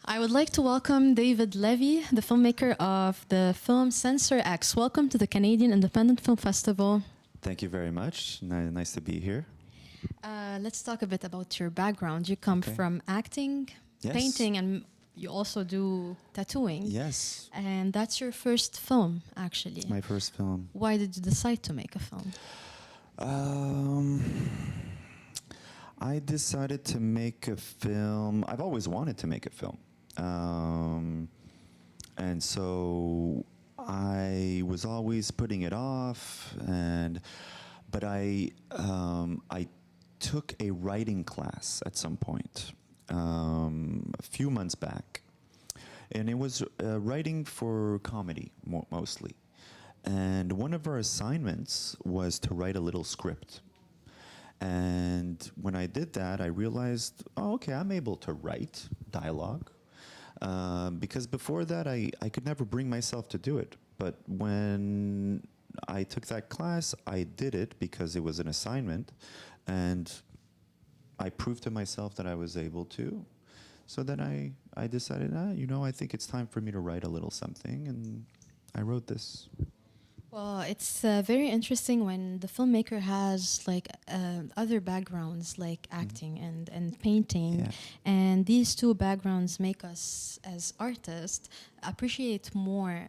I would like to welcome David Levy, the filmmaker of the film Sensorex. Welcome to the Canadian Independent Film Festival. Thank you very much. Nice to be here. Let's talk a bit about your background. You come from acting, Yes. painting, and you also do tattooing. Yes. And that's your first film, actually. My first film. Why did you decide to make a film? I decided to make a film. I've always wanted to make a film. And so I was always putting it off, but I took a writing class at some point, a few months back, and it was writing for comedy mostly. And one of our assignments was to write a little script. And when I did that, I realized, oh, okay, I'm able to write dialogue. Because before that, I could never bring myself to do it. But when I took that class, I did it because it was an assignment. And I proved to myself that I was able to. So then I decided, I think it's time for me to write a little something. And I wrote this. Well, it's very interesting when the filmmaker has like other backgrounds like acting and painting. Yeah. And these two backgrounds make us as artists appreciate more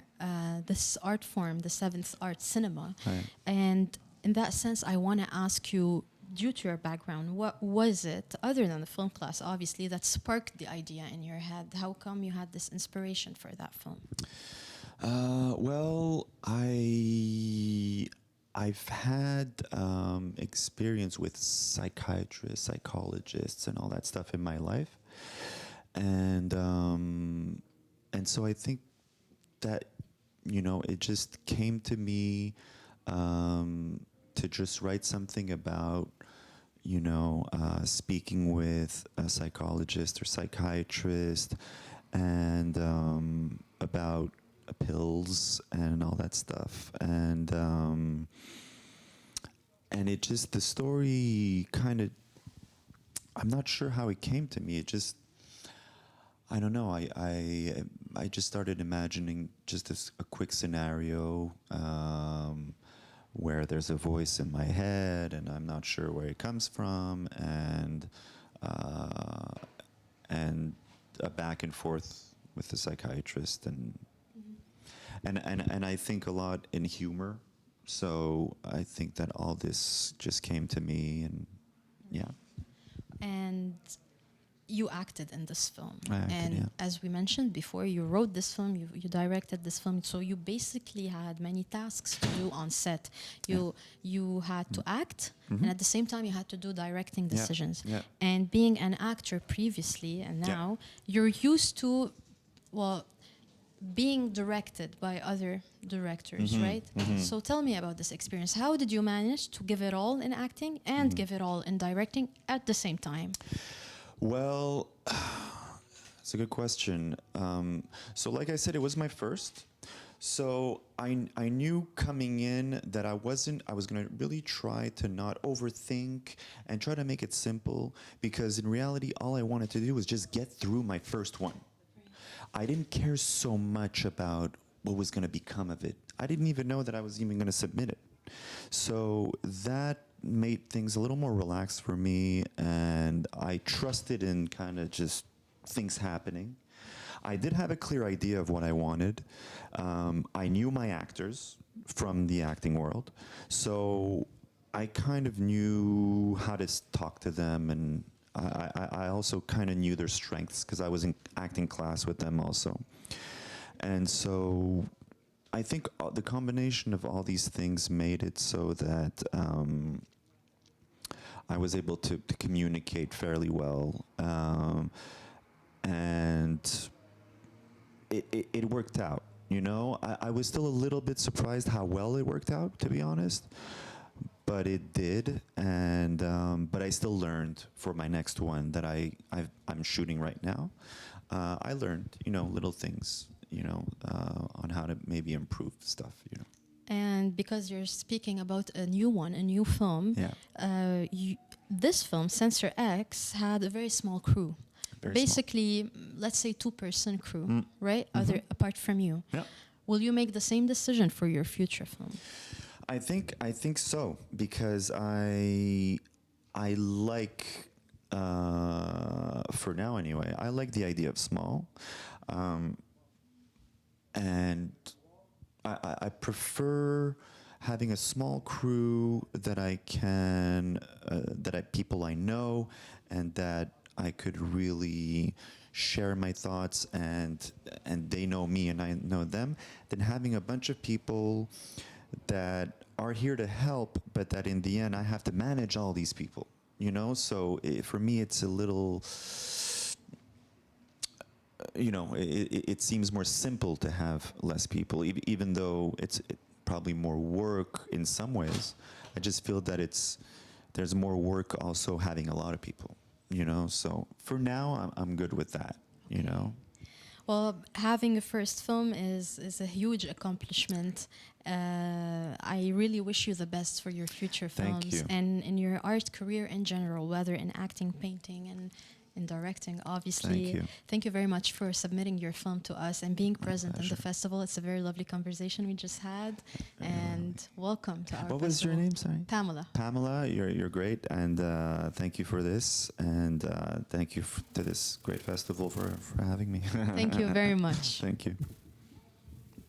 this art form, the seventh art cinema. Right. And in that sense, I want to ask you, due to your background, what was it, other than the film class, obviously, that sparked the idea in your head? How come you had this inspiration for that film? Well, I've had experience with psychiatrists, psychologists, and all that stuff in my life, and so I think that it just came to me to just write something about speaking with a psychologist or psychiatrist, and about pills and all that stuff, and it just, the story kind of, I'm not sure how it came to me. It just, I don't know. I just started imagining just a quick scenario where there's a voice in my head and I'm not sure where it comes from, and a back and forth with the psychiatrist, and I think a lot in humor. So I think that all this just came to me, and yeah. And you acted in this film. I acted, and yeah. as we mentioned before, you wrote this film, you directed this film, so you basically had many tasks to do on set. You had to act, and at the same time you had to do directing decisions. Yeah. And being an actor previously and now, you're used to, well, being directed by other directors, right? So tell me about this experience. How did you manage to give it all in acting and give it all in directing at the same time? Well, it's a good question. So like I said, it was my first. So I knew coming in that I was going to really try to not overthink and try to make it simple, because in reality, all I wanted to do was just get through my first one. I didn't care so much about what was going to become of it. I didn't even know that I was even going to submit it. So that made things a little more relaxed for me, and I trusted in kind of just things happening. I did have a clear idea of what I wanted. I knew my actors from the acting world, so I kind of knew how to talk to them, and I also kind of knew their strengths because I was in acting class with them also. And so I think the combination of all these things made it so that I was able to communicate fairly well. And it worked out, I was still a little bit surprised how well it worked out, to be honest. But it did, and but I still learned for my next one that I'm shooting right now. I learned, little things, on how to maybe improve stuff, And because you're speaking about a new one, a new film, Yeah. This film, Sensorex, had a very small crew. Very basically, let's say 2-person crew, right? Mm-hmm. Apart from you. Yeah. Will you make the same decision for your future film? I think so, because I like, for now anyway, I like the idea of small, and I prefer having a small crew that I can, people I know, and that I could really share my thoughts, and they know me and I know them, than having a bunch of people that are here to help, but that in the end I have to manage all these people, you know? So for me, it's a little, it seems more simple to have less people, even though it's probably more work in some ways. I just feel that there's more work also having a lot of people, you know? So for now, I'm good with that, you know? Well, having a first film is a huge accomplishment. I really wish you the best for your future Thank films you. and in your art career in general, whether in acting, painting, and in directing, obviously. Thank you. Thank you very much for submitting your film to us and being present in the pleasure. festival. It's a very lovely conversation we just had. And welcome to our What was your festival. name, sorry? Pamela. Pamela, you're great, and thank you for this, and thank you to this great festival for having me. Thank you very much. Thank you.